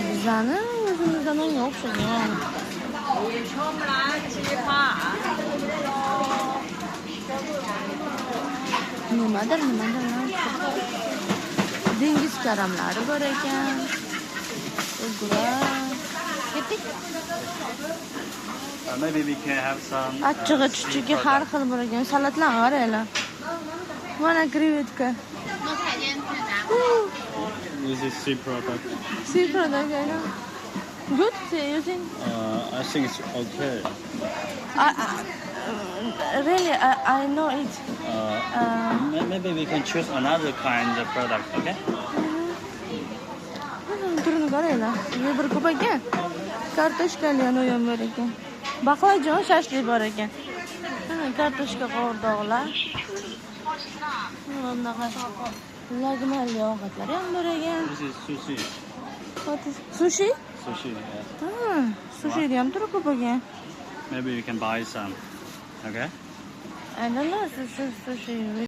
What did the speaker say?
Bizani o'zimizdan o'yinga o'xshagan. Nimadir. Dengiz karamlari bor ekan. Ketdik. Maybe we can have some. Achchig'i chuchugi har xil bor ekan. Salatlar qaranglar. Mana krevetka. This is sea product. Sea product, I know. Good, you think? I think it's okay. Really, I know it. Maybe we can choose another kind of product, okay? Turini qaranglar. Bir ko'p ekan. Kartoshkali ham bor ekan. Baqlajon, shashlik bor ekan. Kartoshka qovurdoqlar. Bunaqa lagmali ovqatlar ham bor ekan. This is sushi. What is sushi? Sushi, yeah. Sushi ham turi ko'p ekan. Maybe we can buy some, okay? I don't know sushi.